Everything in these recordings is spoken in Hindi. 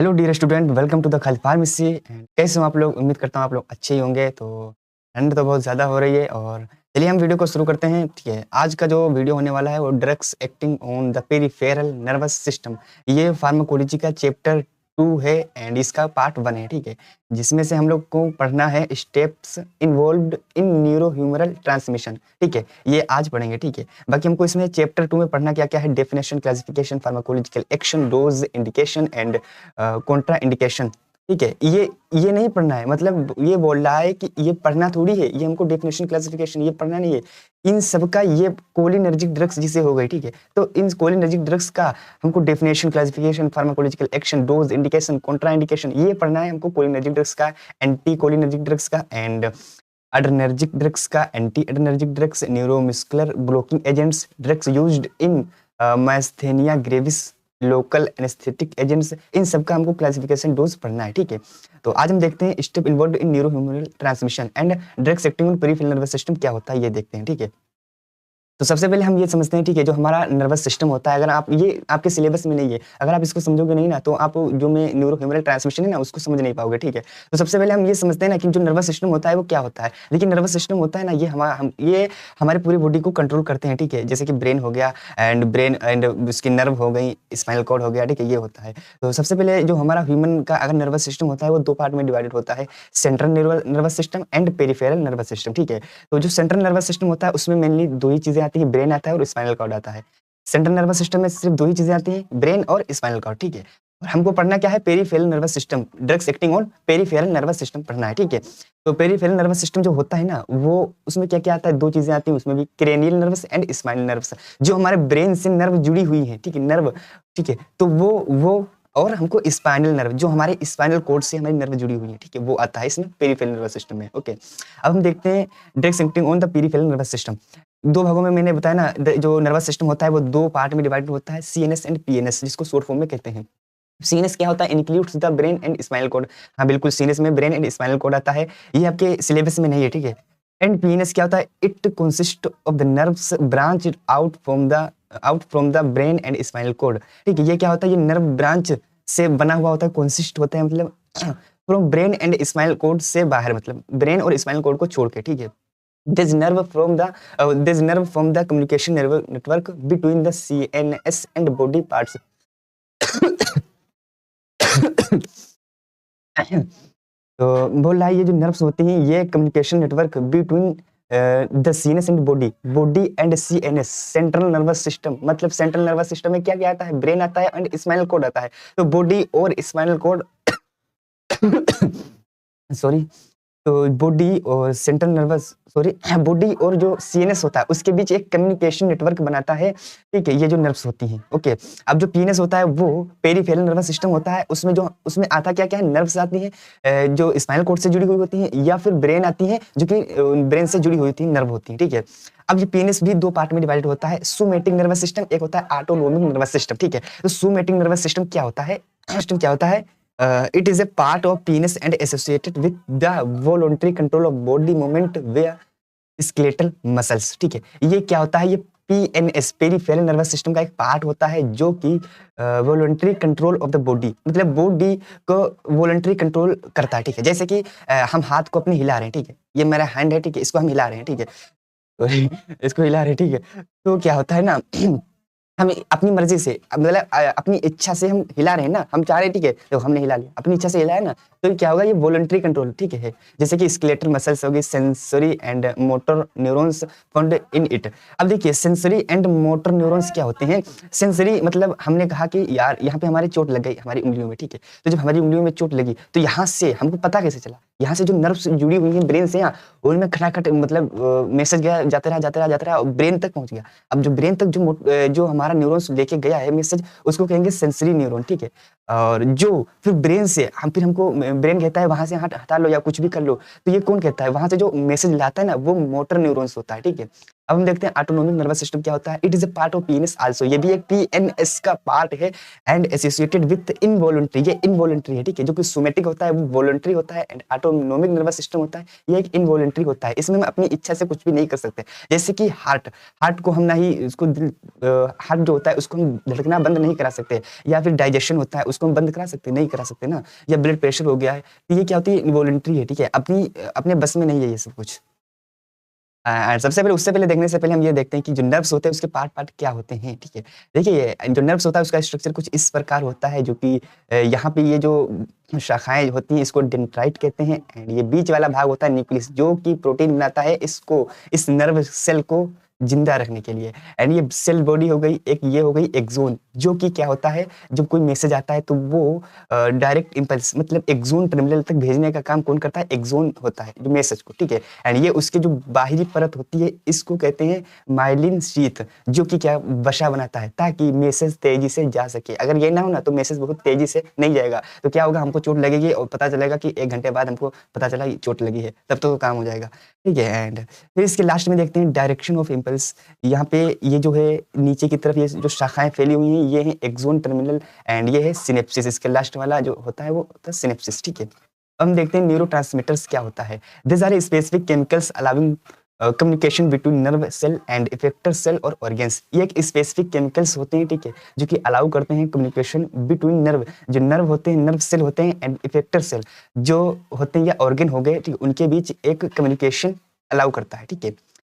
Hello dear student, welcome to the Khalid pharmacy. And कैसे हो आप लोग? उम्मीद करता हूँ आप लोग अच्छे ही होंगे। तो ठंड तो बहुत ज़्यादा हो रही है और चलिए हम वीडियो को शुरू करते हैं। ठीक है, आज का जो वीडियो होने वाला है वो drugs acting on the peripheral nervous system, ये फार्माकोलॉजी का चैप्टर 2 है एंड इसका पार्ट 1 है। ठीक है, जिसमें से हम लोग को पढ़ना है steps involved in neurohumoral transmission. ठीक है, ये आज पढ़ेंगे। ठीक है, बाकी हमको इसमें चैप्टर 2 में पढ़ना क्या क्या है: definition, classification, pharmacological action, dose, indication and Contra indication. ठीक है, ये नहीं पढ़ना है, मतलब ये बोल रहा है कि ये पढ़ना थोड़ी है, ये हमको डेफिनेशन क्लासिफिकेशन ये पढ़ना नहीं है। इन सब का ये कोलिनर्जिक ड्रग्स जिसे हो गई। ठीक है, तो इन कोलिनर्जिक ड्रग्स का हमको definition, classification, pharmacological action, dose, indication, contra indication ये पढ़ना है हमको। कोलिनर्जिक ड्रग्स का, एंटी कोलिनर्जिक ड्रग्स का एंड अड्रेनर्जिक ड्रग्स का, anti adrenergic drugs, neuromuscular blocking agents, drugs used in myasthenia gravis, local anaesthetic agents, इन सब का हमको क्लासिफिकेशन, डोज पढ़ना है। ठीक है, तो आज हम देखते हैं step involved in neurohumoral transmission and drugs acting on peripheral nervous system क्या होता है ये देखते हैं। ठीक है, तो सबसे पहले हम ये समझते हैं। ठीक है, जो हमारा नर्वस सिस्टम होता है, अगर आप ये आपके सिलेबस में नहीं है, अगर आप इसको समझोगे नहीं ना तो आप जो मैं न्यूरोह्यूमरल ट्रांसमिशन है ना उसको समझ नहीं पाओगे। ठीक है, तो सबसे पहले हम ये समझते हैं ना कि जो नर्वस सिस्टम होता है वो क्या होता है। देखिए, नर्वस सिस्टम होता है ना, ये हमारे पूरी बॉडी को कंट्रोल करते हैं। ठीक है, जैसे कि ब्रेन हो गया एंड ब्रेन एंड उसकी नर्व हो गई, स्पाइनल कॉर्ड हो गया। ठीक है, ये होता है। तो सबसे पहले जो हमारा ह्यूमन का अगर नर्वस सिस्टम होता है वो 2 पार्ट में डिवाइडेड होता है: central nervous system and peripheral nervous system. ठीक है, तो जो सेंट्रल नर्वस सिस्टम होता है उसमें मेनली 2 ही चीजें आती हैं, ब्रेन आता है और स्पाइनल कॉर्ड आता है। सेंट्रल नर्वस सिस्टम में सिर्फ 2 ही चीजें आती हैं, ब्रेन और स्पाइनल कॉर्ड। ठीक है, और हमको पढ़ना क्या है? Peripheral nervous system, drugs acting on peripheral nervous system पढ़ना है। ठीक है, तो पेरिफेरल नर्वस सिस्टम जो होता है ना वो उसमें क्या क्या आता है? 2 चीजें आती हैं उसमें भी, cranial nervous and spinal nervous, जो हमारे ब्रेन से नर्व जुड़ी हुई है। ठीक है, नर्व। ठीक है, तो वो और हमको स्पाइनल नर्व, जो हमारे स्पाइनल कॉर्ड से हमारी नर्व जुड़ी हुई है। ठीक है, वो आता है इसमें पेरिफेरल नर्वस सिस्टम में। ओके, अब हम देखते हैं drugs acting on the peripheral nervous system. 2 भागों में मैंने बताया ना, जो नर्वस सिस्टम होता है वो 2 पार्ट में डिवाइडेड होता है: सीएनएस एंड पीएनएस, जिसको शॉर्ट फॉर्म में कहते हैं। सीएनएस क्या होता है? Includes the brain and spinal cord. हाँ बिल्कुल, सीएनएस में ब्रेन एंड स्पाइनल कॉर्ड आता है, ये आपके सिलेबस में नहीं है। ठीक है, एंड पीएनएस क्या होता है? It consist of the nerves branch out from the brain and spinal cord. ठीक है, ये क्या होता है? ये नर्व ब्रांच से बना हुआ होता है, कंसिस्ट होता है मतलब from brain and spinal cord से बाहर, मतलब ब्रेन और स्पाइनल कॉर्ड को छोड़ के। ठीक है, this nerve from the communication network between the CNS and body parts। तो बोल रहा है ये जो नर्व्स होती हैं ये communication network between the CNS and body and CNS, central nervous system. मतलब सेंट्रल नर्वस सिस्टम में क्या क्या आता है? ब्रेन आता है एंड स्पाइनल कॉर्ड आता है। तो बॉडी और स्पाइनल कॉर्ड सॉरी, तो बॉडी और जो सीएनएस होता है उसके बीच एक कम्युनिकेशन नेटवर्क बनाता है। ठीक है, ये जो नर्व्स होती हैं। ओके, अब जो पीएनएस होता है वो पेरिफेरल नर्वस सिस्टम होता है, उसमें आता क्या क्या है? नर्व्स आती हैं जो स्पाइनल कॉर्ड से जुड़ी हुई होती हैं, या फिर ब्रेन आती है जो कि ब्रेन से जुड़ी हुई होती है, नर्व होती है। ठीक है, अब ये पीएनएस भी 2 पार्ट में डिवाइडेड होता है: सोमैटिक नर्वस सिस्टम, एक होता है ऑटोनोमिक नर्वस सिस्टम। ठीक है, तो सोमैटिक नर्वस सिस्टम क्या होता है? It is a part of penis and associated with the voluntary control of body movement via skeletal muscles। ठीक है, ये क्या होता है? ये पीएनएस, पेरिफेरल नर्वस सिस्टम का एक पार्ट होता है जो कि voluntary control of the body, मतलब बॉडी को वॉलंटरी कंट्रोल करता है। ठीक है, जैसे कि हम हाथ को अपने हिला रहे हैं। ठीक है, ये मेरा हैंड है। ठीक है, इसको हम हिला रहे हैं। ठीक है, तो इसको हिला रहे हैं। ठीक है, तो क्या होता है ना हम अपनी मर्जी से, मतलब अपनी इच्छा से हम हिला रहे हैं ना, हम चाह रहे हैं। ठीक है, तो हमने हिला लिया, अपनी इच्छा से हिलाया ना, तो क्या होगा? ये वॉलंटरी कंट्रोल। ठीक है, जैसे कि स्केलेटल मसल्स होगी, sensory and motor neurons found in it. अब देखिए, सेंसरी एंड मोटर न्यूरॉन्स क्या होते हैं? सेंसरी मतलब हमने कहा कि यार यहाँ पे हमारी चोट लग गई हमारी उंगलियों में। ठीक है, तो जब हमारी उंगलियों में चोट लगी तो यहाँ से हमको पता कैसे चला? यहाँ से जो नर्व्स जुड़ी हुई हैं ब्रेन से, यहाँ उनमें खटाखट मतलब मैसेज गया, जाते रहा और ब्रेन तक पहुंच गया। अब जो ब्रेन तक जो हमारा न्यूरॉन्स लेके गया है मैसेज, उसको कहेंगे सेंसरी न्यूरॉन। ठीक है, और जो फिर ब्रेन से हमको ब्रेन कहता है वहां से हटा लो या कुछ भी कर लो, तो ये कौन कहता है? वहां से जो मैसेज लाता है ना वो मोटर न्यूरॉन्स होता है। ठीक है, अब हम देखते हैं ऑटोनोमिक नर्वस सिस्टम क्या होता है। It is a part of PNS also, ये भी एक पीएनएस का पार्ट है एंड एसोसिएटेड विद इनवॉलंटरी, ये इनवॉलंटरी है, ठीक है। जो कि सोमैटिक होता है वो वॉलंटरी होता है एंड ऑटोनोमिक नर्वस सिस्टम होता है ये एक इनवॉलंटरी होता है। इसमें हम अपनी इच्छा से कुछ भी नहीं कर सकते। जैसे कि हार्ट को हम ना ही उसको हार्ट जो होता है उसको हम धड़कना बंद नहीं करा सकते, या फिर डाइजेशन होता है उसको हम बंद करा सकते, नहीं करा सकते ना, या ब्लड प्रेशर हो गया है, तो ये क्या होती है इनवॉलंटरी है, ठीक है। अपने बस में नहीं है ये सब कुछ। सबसे पहले उससे पहले देखने से पहले हम ये देखते हैं कि जो नर्व्स होते हैं उसके पार्ट क्या होते हैं, ठीक है। देखिए ये जो नर्व्स होता है उसका स्ट्रक्चर कुछ इस प्रकार होता है, जो कि यहाँ पे ये जो शाखाएं होती हैं इसको डेंड्राइट कहते हैं एंड ये बीच वाला भाग होता है न्यूक्लियस, जो कि प्रोटीन बनाता है इसको, इस नर्व सेल को जिंदा रखने के लिए। एंड ये सेल बॉडी हो गई, एक ये हो गई एक्सोन, जो कि क्या होता है जब कोई मैसेज आता है तो वो डायरेक्ट इंपल्स मतलब एक्सोन टर्मिनल तक भेजने का काम कौन करता है, एक्सोन होता है जो मैसेज को, ठीक है। एंड ये उसके जो बाहरी परत होती है इसको कहते हैं माइलिन शीथ, जो कि क्या वसा बनाता है ताकि मैसेज तेजी से जा सके। अगर ये ना हो ना तो मैसेज बहुत तेजी से नहीं जाएगा, तो क्या होगा, हमको चोट लगेगी और पता चलेगा कि 1 घंटे बाद हमको पता चला कि चोट लगी है, तब तो काम हो जाएगा, ठीक है। एंड फिर इसके लास्ट में देखते हैं डायरेक्शन ऑफ इम्पल्स। यहाँ पे ये जो है नीचे की तरफ ये जो शाखाएं फैली हुई हैं ये है एक्सोन टर्मिनल एंड ये है सिनेप्सिस, इसके लास्ट वाला जो होता है वो होता है सिनेप्सिस, ठीक है। अब हम देखते हैं न्यूरोट्रांसमीटर्स क्या होता है। This are specific chemicals allowing communication between nerve cell and effector cell और ऑर्गेन्स। ये एक स्पेसिफिक केमिकल्स होते हैं, ठीक है, जो कि अलाउ करते हैं कम्युनिकेशन बिटवीन नर्व, जो नर्व होते हैं, नर्व सेल होते हैं एंड इफेक्टर सेल जो होते हैं या ऑर्गेन हो गए, ठीक है, उनके बीच एक कम्युनिकेशन अलाउ करता है, ठीक है।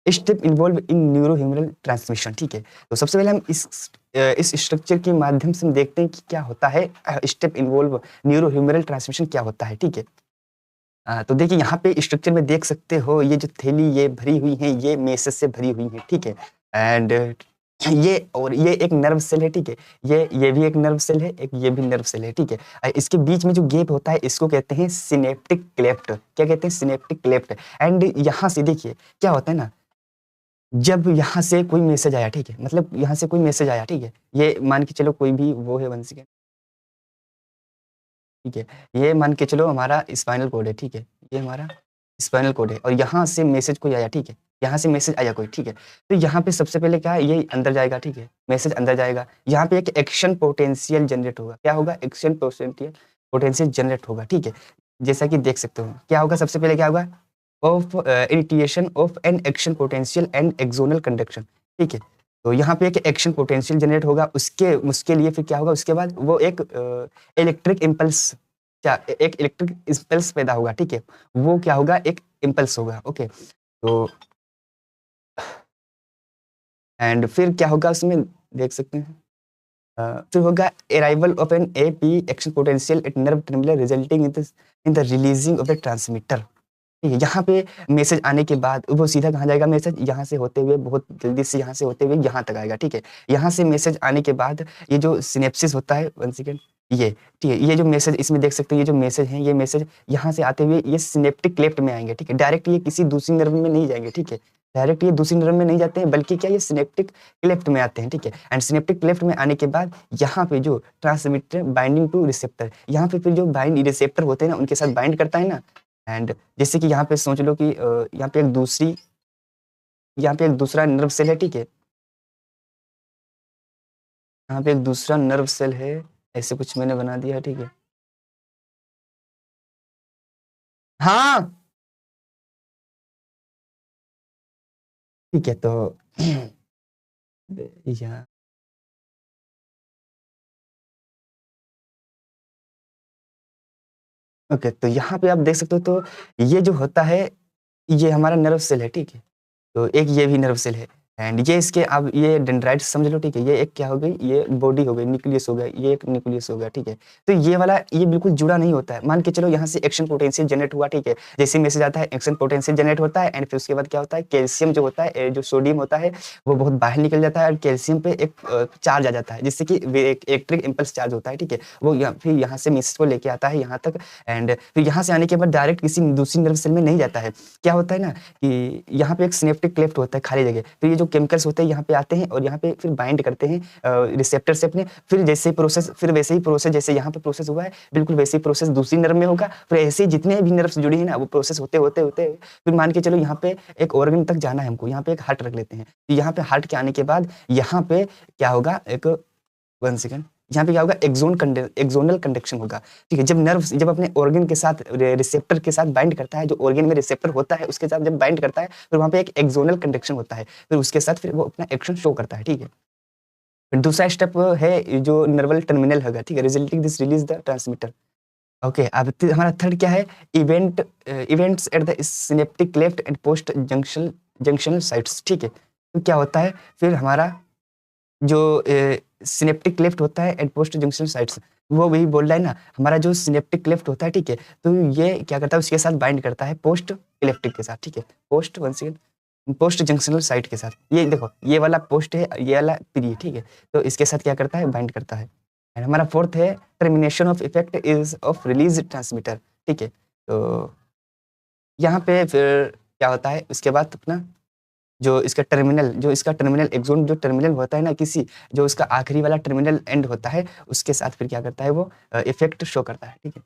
Step involve in neurohumoral transmission, ठीक है। तो सबसे पहले हम इस स्ट्रक्चर के माध्यम से हम देखते हैं कि क्या होता है स्टेप इन्वॉल्व न्यूरोह्यूमरल ट्रांसमिशन क्या होता है, ठीक है। तो देखिए यहाँ पे स्ट्रक्चर में देख सकते हो ये जो थैली ये भरी हुई है ये मेसेज से भरी हुई है, ठीक है। एंड ये एक नर्व सेल है, ठीक है। ये भी एक नर्व सेल है, एक ये भी नर्व सेल है, ठीक है। इसके बीच में जो गैप होता है इसको कहते हैं सिनेप्टिक क्लेफ्ट। क्या कहते हैं, सिनेप्टिक क्लेफ्ट। एंड यहाँ से देखिए क्या होता है ना, जब यहाँ से कोई मैसेज आया, ठीक है, मतलब यहाँ से कोई मैसेज आया, ठीक है, ये मान के चलो कोई भी वो है 1 सेकंड, ठीक है, ये मान के चलो हमारा स्पाइनल कॉर्ड है, ठीक है, ये हमारा स्पाइनल कॉर्ड है और यहाँ से मैसेज कोई आया, ठीक है, यहाँ से मैसेज आया कोई, ठीक है। तो यहाँ पे सबसे पहले क्या है, ये अंदर जाएगा, ठीक है, मैसेज अंदर जाएगा, यहाँ पे एक एक्शन पोटेंशियल जनरेट होगा। क्या होगा, एक्शन पोटेंशियल जनरेट होगा, ठीक है। जैसा कि देख सकते हो क्या होगा, सबसे पहले क्या होगा, of initiation of an action potential and axonal conduction, ठीक है। तो यहाँ पे एक एक्शन पोटेंशियल जनरेट होगा, उसके लिए फिर क्या होगा, उसके बाद वो एक इलेक्ट्रिक इम्पल्स, क्या एक इलेक्ट्रिक इम्पल्स पैदा होगा, ठीक है। वो क्या होगा, एक इम्पल्स होगा, ओके। तो एंड फिर क्या होगा उसमें देख सकते हैं, फिर होगा arrival of an AP action potential at nerve terminal resulting in the releasing of the transmitter, ठीक है। यहाँ पे मैसेज आने के बाद वो सीधा कहाँ जाएगा, मैसेज यहाँ से होते हुए बहुत जल्दी से यहाँ से होते हुए यहाँ तक आएगा, ठीक है। यहाँ से मैसेज आने के बाद ये जो सिनेप्सिस होता है, 1 सेकेंड, ये ठीक है, ये जो मैसेज इसमें देख सकते हैं, ये जो मैसेज है ये मैसेज यहाँ से आते हुए ये सिनेप्टिक क्लेफ्ट में आएंगे, ठीक है। डायरेक्ट ये किसी दूसरी नर्व में नहीं जाएंगे, ठीक है, डायरेक्ट ये दूसरी नर्व में नहीं जाते हैं, बल्कि क्या ये सिनेप्टिक क्लेफ्ट में आते हैं, ठीक है। एंड सिनेप्टिक क्लेफ्ट में आने के बाद यहाँ पे जो ट्रांसमीटर बाइंडिंग टू रिसेप्टर, यहाँ पे फिर जो बाइंड रिसेप्टर होते हैं ना उनके साथ बाइंड करता है ना। एंड जैसे कि यहाँ पे सोच लो कि यहाँ पे एक दूसरा नर्व सेल है, ठीक है, यहाँ पे एक दूसरा नर्व सेल है, ऐसे कुछ मैंने बना दिया है, ठीक है। हाँ, ठीक है, तो या ओके, तो यहाँ पे आप देख सकते हो, तो ये जो होता है ये हमारा नर्व सेल है, ठीक है। तो एक ये भी नर्व सेल है एंड ये इसके अब ये डेंड्राइट्स समझ लो, ठीक है। ये एक क्या हो गई, ये बॉडी हो गई, न्यूक्लियस हो गया, ये एक न्यूक्लियस हो गया, ठीक है। तो ये वाला ये बिल्कुल जुड़ा नहीं होता है। मान के चलो यहाँ से एक्शन पोटेंशियल जनरेट हुआ, ठीक है, जैसे मैसेज आता है एक्शन पोटेंशियल जनरेट होता है एंड फिर उसके बाद क्या होता है, कैल्शियम जो होता है, जो सोडियम होता है वो बहुत बाहर निकल जाता है और कैल्शियम पे एक चार्ज आ जाता है, जिससे कि एक इलेक्ट्रिक इम्पल्स चार्ज होता है, ठीक है। वो फिर यहाँ से मैसेज को लेके आता है यहाँ तक एंड फिर यहाँ से आने के बाद डायरेक्ट किसी दूसरी नर्व सेल में नहीं जाता है। क्या होता है ना कि यहाँ पे एक सिनेप्टिक क्लेफ्ट होता है खाली जगह, फिर ये जो केमिकल्स होते हैं यहाँ पे आते हैं और यहाँ पे फिर बाइंड करते हैं रिसेप्टर से अपने, फिर वैसे ही प्रोसेस जैसे यहाँ पे प्रोसेस हुआ है, बिल्कुल वैसे ही प्रोसेस दूसरी नर्व में होगा। फिर ऐसे ही जितने भी नर्व्स जुड़ी हैं ना, वो प्रोसेस होते फिर मान के चलो यहाँ पे एक ऑर्गन तक जाना है हमको, यहाँ पे एक हार्ट रख लेते हैं। तो यहाँ पे हार्ट के आने के बाद यहाँ पे क्या होगा, एक 1 सेकंड, यहाँ पे क्या होगा, एक्सोनल कंडक्शन होगा, ठीक है। जब अपने ऑर्गन के साथ रिसेप्टर के साथ बाइंड करता है, जो ऑर्गन में रिसेप्टर होता है उसके साथ जब बाइंड करता है, फिर वहाँ पे एक एक्सोनल कंडक्शन होता है, फिर उसके साथ फिर वो अपना एक्शन शो करता है, ठीक है। फिर दूसरा स्टेप है जो नर्वल टर्मिनल होगा, ठीक है, resulting this release the transmitter. Okay, अब हमारा थर्ड क्या है, events at the synaptic left and post junctional sites, ठीक है। तो क्या होता है फिर हमारा जो सिनेप्टिक लेफ्ट होता है एंड पोस्ट जंक्शन साइट्स, वो वही बोल रहा है ना, हमारा जो सिनेप्टिक लेफ्ट होता है, ठीक है, तो ये क्या करता है, उसके साथ बाइंड करता है पोस्ट इलेक्ट्रिक के साथ, ठीक है, पोस्ट जंक्शनल साइट के साथ। ये देखो, ये वाला पोस्ट है, ये वाला प्री, ठीक है, तो इसके साथ क्या करता है, बाइंड करता है। एंड हमारा फोर्थ है termination of effect is of release transmitter, ठीक है। तो यहाँ पे फिर क्या होता है, उसके बाद अपना जो इसका टर्मिनल एक्सोन, जो टर्मिनल होता है ना किसी, जो उसका आखिरी वाला टर्मिनल एंड होता है, उसके साथ फिर क्या करता है, वो इफेक्ट शो करता है, ठीक है।